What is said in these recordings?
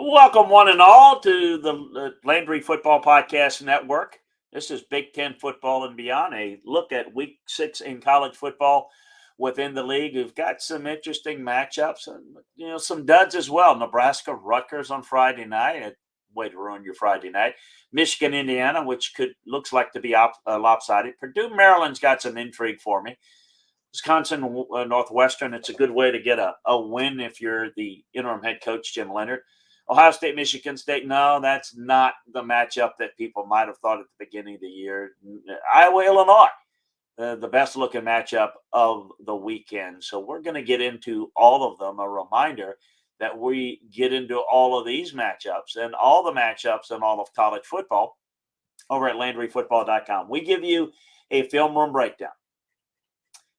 Welcome, one and all, to the Landry Football Podcast Network. This is Big Ten football and beyond, a look at Week 6 in college football within the league. We've got some interesting matchups and some duds as well. Nebraska, Rutgers on Friday night. Way to ruin your Friday night. Michigan, Indiana, which looks like to be lopsided. Purdue, Maryland's got some intrigue for me. Wisconsin, Northwestern. It's a good way to get a win if you're the interim head coach, Jim Leonard. Ohio State, Michigan State. No, that's not the matchup that people might have thought at the beginning of the year. Iowa, Illinois, the best looking matchup of the weekend. So we're going to get into all of them. A reminder that we get into all of these matchups and all the matchups in all of college football over at LandryFootball.com. We give you a film room breakdown.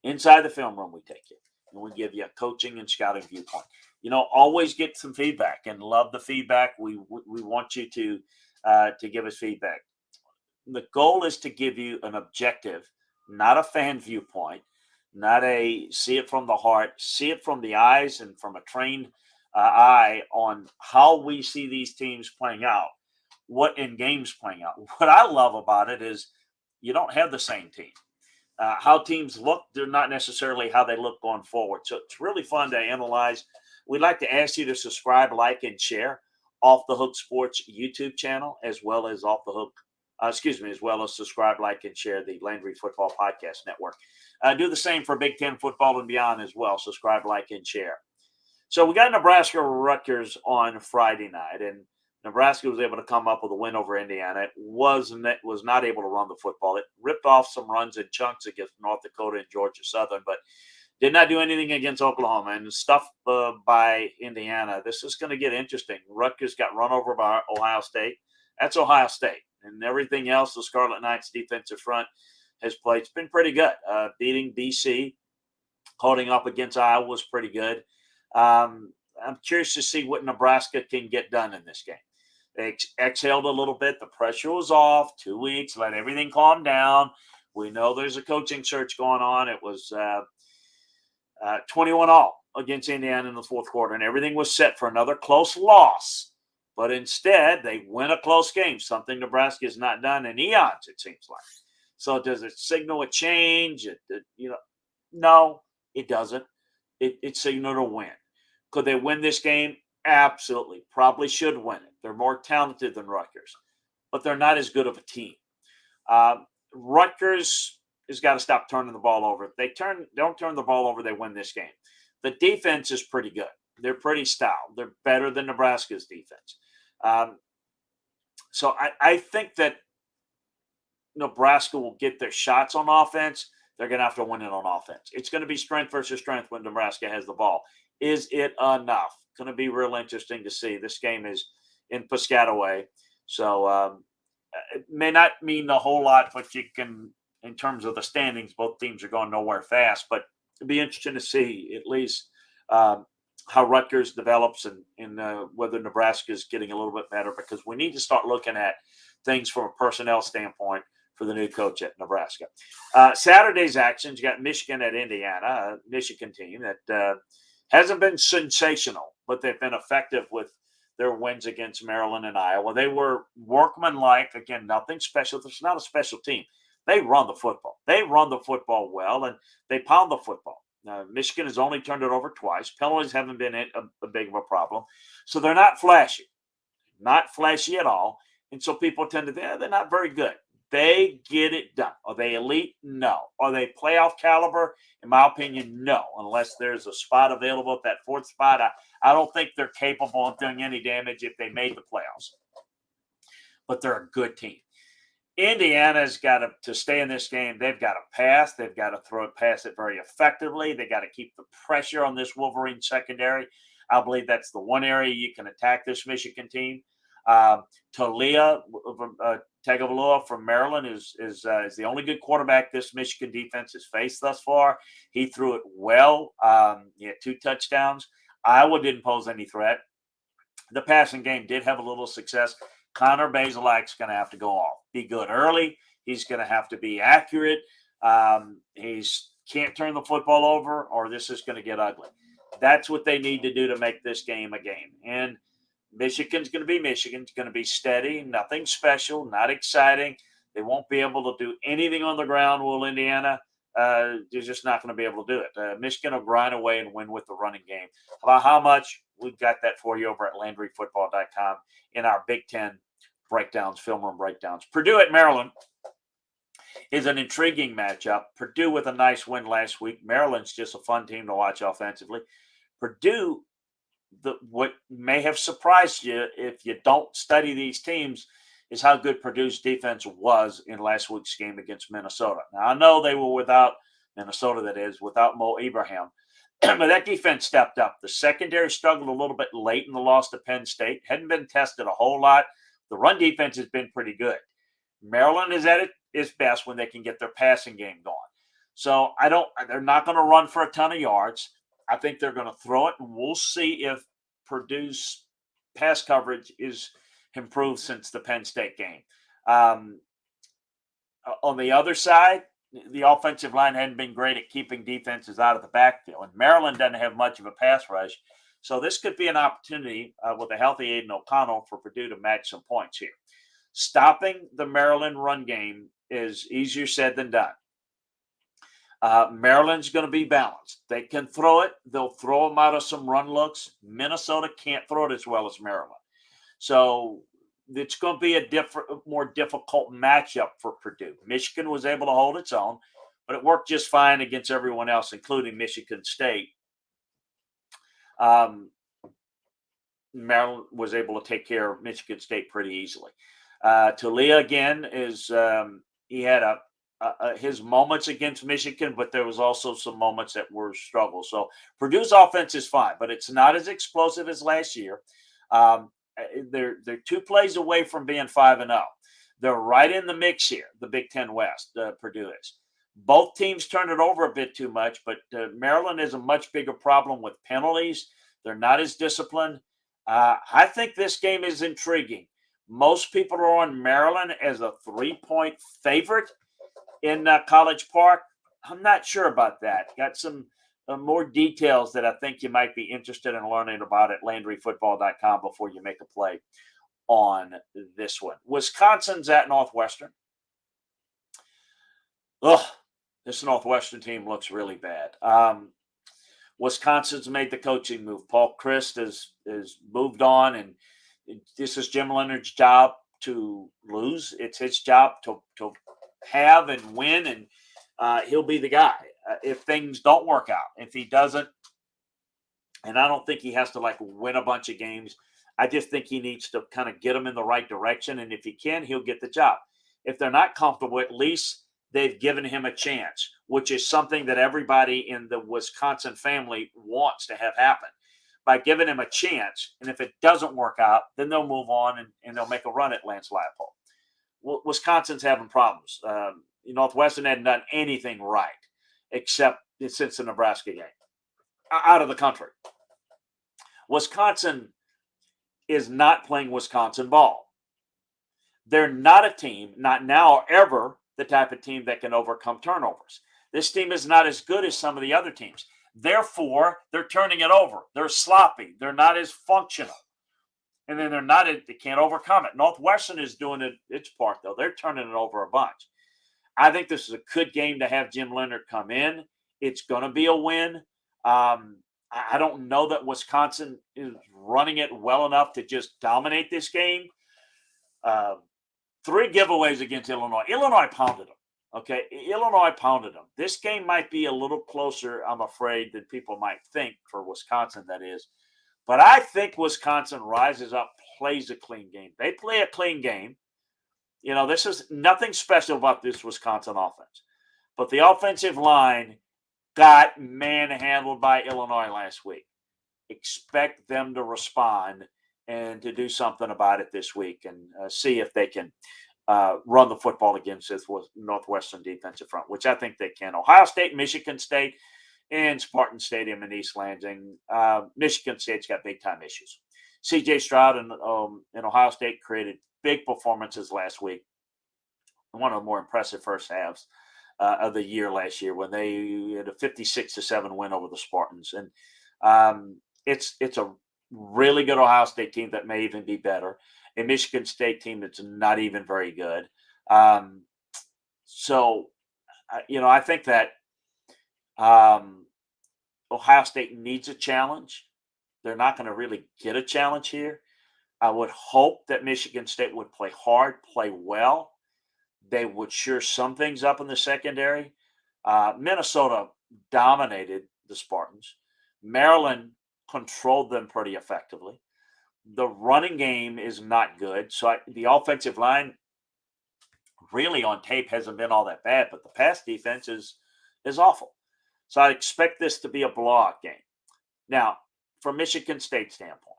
Inside the film room, we take you, and we give you a coaching and scouting viewpoint. Always get some feedback and love the feedback. We want you to give us feedback. The goal is to give you an objective, not a fan viewpoint, not a see it from the heart, see it from the eyes and from a trained eye on how we see these teams playing out, what in games playing out. What I love about it is you don't have the same team. How teams look, they're not necessarily how they look going forward. So it's really fun to analyze. We'd like to ask you to subscribe, like, and share Off the Hook Sports YouTube channel, as well as as well as subscribe, like, and share the Landry Football Podcast Network. Do the same for Big Ten football and beyond as well. Subscribe, like, and share. So we got Nebraska Rutgers on Friday night, and Nebraska was able to come up with a win over Indiana. It was not able to run the football. It ripped off some runs in chunks against North Dakota and Georgia Southern, but did not do anything against Oklahoma and stuff by Indiana. This is going to get interesting. Rutgers got run over by Ohio State. That's Ohio State. And everything else, the Scarlet Knights defensive front has played. It's been pretty good. Beating BC, holding up against Iowa was pretty good. I'm curious to see what Nebraska can get done in this game. They exhaled a little bit. The pressure was off. 2 weeks. Let everything calm down. We know there's a coaching search going on. It was 21-all against Indiana in the fourth quarter, and everything was set for another close loss. But instead, they win a close game, something Nebraska has not done in eons, it seems like. So does it signal a change? No, it doesn't. It signaled a win. Could they win this game? Absolutely. Probably should win it. They're more talented than Rutgers, but they're not as good of a team. Rutgers has got to stop turning the ball over. If they don't turn the ball over, they win this game. The defense is pretty good. They're pretty stout. They're better than Nebraska's defense. So I think that Nebraska will get their shots on offense. They're going to have to win it on offense. It's going to be strength versus strength when Nebraska has the ball. Is it enough? Going to be real interesting to see. This game is in Piscataway. So it may not mean a whole lot, but you can, in terms of the standings, both teams are going nowhere fast. But it'd be interesting to see at least how Rutgers develops and whether Nebraska is getting a little bit better, because we need to start looking at things from a personnel standpoint for the new coach at Nebraska. Saturday's actions, you got Michigan at Indiana, a Michigan team that hasn't been sensational, but they've been effective with their wins against Maryland and Iowa. They were workmanlike. Again, nothing special. It's not a special team. They run the football. They run the football well, and they pound the football. Michigan has only turned it over twice. Penalties haven't been a big of a problem. So they're not flashy at all. And so people tend to think they're not very good. They get it done. Are they elite? No. Are they playoff caliber? In my opinion, no. Unless there's a spot available at that fourth spot, I don't think they're capable of doing any damage if they made the playoffs. But they're a good team. Indiana's got to stay in this game. They've got to pass. They've got to pass it very effectively. They got to keep the pressure on this Wolverine secondary. I believe that's the one area you can attack this Michigan team. Talia Tagovailoa from Maryland is the only good quarterback this Michigan defense has faced thus far. He threw it well. He had 2 touchdowns. Iowa didn't pose any threat. The passing game did have a little success. Connor Bazelak's going to have to go off. Be good early. He's going to have to be accurate. He's can't turn the football over, or this is going to get ugly. That's what they need to do to make this game a game. And Michigan's going to be Michigan. It's going to be steady, nothing special, not exciting. They won't be able to do anything on the ground. Will Indiana? They're just not going to be able to do it. Michigan will grind away and win with the running game. About how much? We've got that for you over at LandryFootball.com in our Big Ten breakdowns, film room breakdowns. Purdue at Maryland is an intriguing matchup. Purdue with a nice win last week. Maryland's just a fun team to watch offensively. Purdue, what may have surprised you if you don't study these teams is how good Purdue's defense was in last week's game against Minnesota. Now, I know they were without Minnesota, that is, without Mo Ibrahim, but that defense stepped up. The secondary struggled a little bit late in the loss to Penn State. Hadn't been tested a whole lot. The run defense has been pretty good. Maryland is at its best when they can get their passing game going. So they're not going to run for a ton of yards. I think they're going to throw it, and we'll see if Purdue's pass coverage is improved since the Penn State game. On the other side, the offensive line hadn't been great at keeping defenses out of the backfield, and Maryland doesn't have much of a pass rush. So this could be an opportunity with a healthy Aiden O'Connell for Purdue to match some points here. Stopping the Maryland run game is easier said than done. Maryland's going to be balanced. They can throw it. They'll throw them out of some run looks. Minnesota can't throw it as well as Maryland. So it's going to be a more difficult matchup for Purdue. Michigan was able to hold its own, but it worked just fine against everyone else, including Michigan State. Maryland was able to take care of Michigan State pretty easily. Talia, again, he had his moments against Michigan, but there was also some moments that were struggles. So Purdue's offense is fine, but it's not as explosive as last year. They're 2 plays away from being 5-0. They're right in the mix here, the Big Ten West, Purdue is. Both teams turn it over a bit too much, but Maryland is a much bigger problem with penalties. They're not as disciplined. I think this game is intriguing. Most people are on Maryland as a 3-point favorite in College Park. I'm not sure about that. Got some more details that I think you might be interested in learning about at LandryFootball.com before you make a play on this one. Wisconsin's at Northwestern. This Northwestern team looks really bad. Wisconsin's made the coaching move. Paul Chryst has moved on, and this is Jim Leonard's job to lose. It's his job to have and win, and he'll be the guy if things don't work out. If he doesn't, and I don't think he has to win a bunch of games. I just think he needs to kind of get them in the right direction, and if he can, he'll get the job. If they're not comfortable, at least they've given him a chance, which is something that everybody in the Wisconsin family wants to have happen. By giving him a chance, and if it doesn't work out, then they'll move on and they'll make a run at Lance Leipold. Wisconsin's having problems. Northwestern hadn't done anything right except since the Nebraska game, out of the country. Wisconsin is not playing Wisconsin ball. They're not a team, not now or ever, the type of team that can overcome turnovers. This team is not as good as some of the other teams. Therefore, they're turning it over. They're sloppy. They're not as functional. And then they can't overcome it. Northwestern is doing its part, though. They're turning it over a bunch. I think this is a good game to have Jim Leonard come in. It's going to be a win. I don't know that Wisconsin is running it well enough to just dominate this game. 3 giveaways against Illinois. Illinois pounded them. Okay, Illinois pounded them. This game might be a little closer, I'm afraid, than people might think for Wisconsin, that is. But I think Wisconsin rises up, plays a clean game. They play a clean game. This is nothing special about this Wisconsin offense. But the offensive line got manhandled by Illinois last week. Expect them to respond and to do something about it this week and see if they can run the football against this Northwestern defensive front, which I think they can. Ohio State, Michigan State, and Spartan Stadium in East Lansing. Michigan State's got big-time issues. C.J. Stroud and Ohio State created big performances last week. One of the more impressive first halves of the year last year when they had a 56-7 win over the Spartans. And it's a really good Ohio State team that may even be better, a Michigan State team that's not even very good. Um, so, I think that um, Ohio State needs a challenge. They're not going to really get a challenge here. I would hope that Michigan State would play hard, play well. They would sure some things up in the secondary. Minnesota dominated the Spartans. Maryland controlled them pretty effectively. The running game is not good. So the offensive line really on tape hasn't been all that bad, but the pass defense is awful. So I expect this to be a blowout game. Now, from Michigan State standpoint,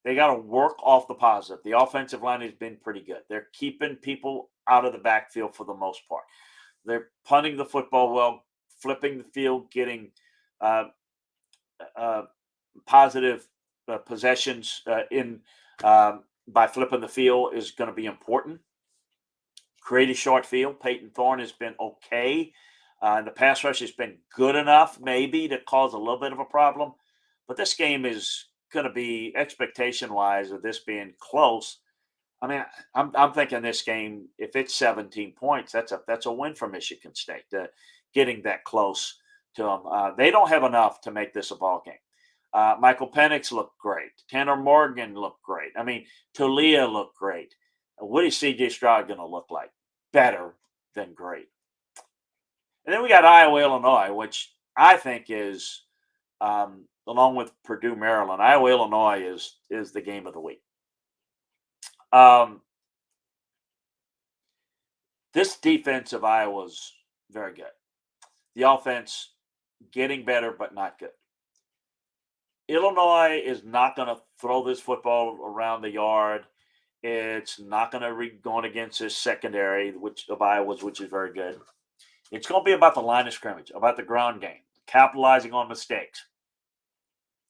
they got to work off the positive. The offensive line has been pretty good. They're keeping people out of the backfield for the most part. They're punting the football well, flipping the field, getting uh, uh, positive possessions in by flipping the field is going to be important. Create a short field. Peyton Thorne has been okay. The pass rush has been good enough, maybe, to cause a little bit of a problem. But this game is going to be, expectation-wise, of this being close. I mean, I'm thinking this game, if it's 17 points, that's a win for Michigan State, getting that close to them. They don't have enough to make this a ball game. Michael Penix looked great. Tanner Morgan looked great. I mean, Talia looked great. What is C.J. Stroud going to look like? Better than great. And then we got Iowa, Illinois, which I think is, along with Purdue, Maryland, Iowa, Illinois is the game of the week. This defense of Iowa's very good. The offense getting better, but not good. Illinois is not going to throw this football around the yard. It's not going to be going against this secondary, of Iowa's, which is very good. It's going to be about the line of scrimmage, about the ground game, capitalizing on mistakes.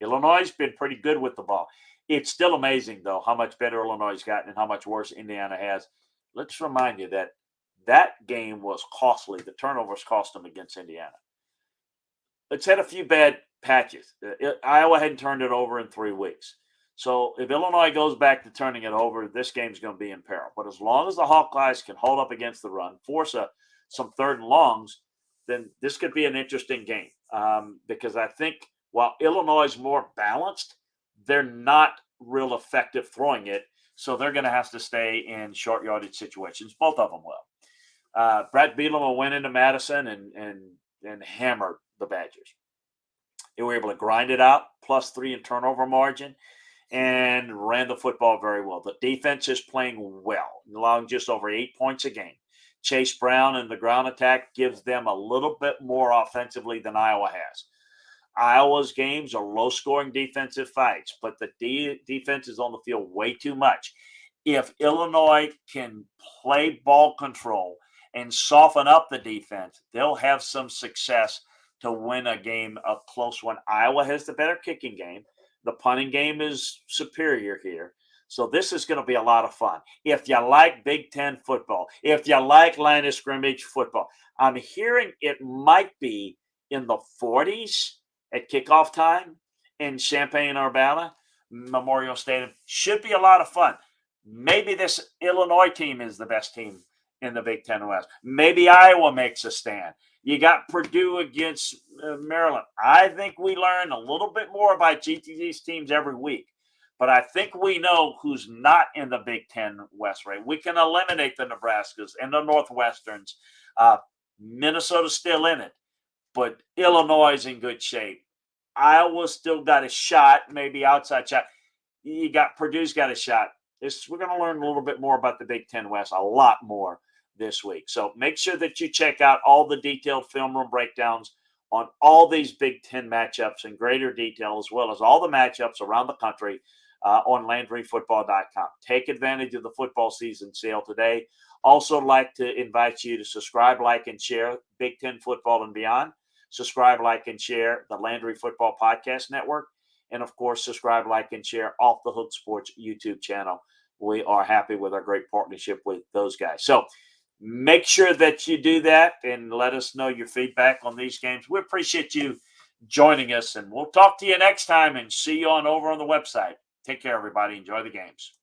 Illinois has been pretty good with the ball. It's still amazing, though, how much better Illinois has gotten and how much worse Indiana has. Let's remind you that game was costly. The turnovers cost them against Indiana. It's had a few bad patches. Iowa hadn't turned it over in 3 weeks. So if Illinois goes back to turning it over, this game's going to be in peril. But as long as the Hawkeyes can hold up against the run, force some third and longs, then this could be an interesting game. Because I think while Illinois is more balanced, they're not real effective throwing it. So they're going to have to stay in short yardage situations. Both of them will. Brett Bielema will win into Madison and hammer the Badgers. They were able to grind it out, +3 in turnover margin, and ran the football very well. The defense is playing well, allowing just over 8 points a game. Chase Brown and the ground attack gives them a little bit more offensively than Iowa has. Iowa's games are low-scoring defensive fights, but the defense is on the field way too much. If Illinois can play ball control and soften up the defense, they'll have some success to win a game, a close one. Iowa has the better kicking game. The punting game is superior here. So this is going to be a lot of fun. If you like Big Ten football, if you like line of scrimmage football, I'm hearing it might be in the 40s at kickoff time in Champaign-Urbana, Memorial Stadium. Should be a lot of fun. Maybe this Illinois team is the best team in the Big Ten West. Maybe Iowa makes a stand. You got Purdue against Maryland. I think we learn a little bit more about GTG's teams every week. But I think we know who's not in the Big Ten West, right? We can eliminate the Nebraskas and the Northwesterns. Minnesota's still in it, but Illinois is in good shape. Iowa's still got a shot, maybe outside shot. You got Purdue's got a shot. We're going to learn a little bit more about the Big Ten West, a lot more this week. So make sure that you check out all the detailed film room breakdowns on all these Big Ten matchups in greater detail, as well as all the matchups around the country on LandryFootball.com. Take advantage of the football season sale today. Also like to invite you to subscribe, like, and share Big Ten Football and Beyond. Subscribe, like, and share the Landry Football Podcast Network. And, of course, subscribe, like, and share Off the Hook Sports YouTube channel. We are happy with our great partnership with those guys. So make sure that you do that and let us know your feedback on these games. We appreciate you joining us. And we'll talk to you next time and see you over on the website. Take care, everybody. Enjoy the games.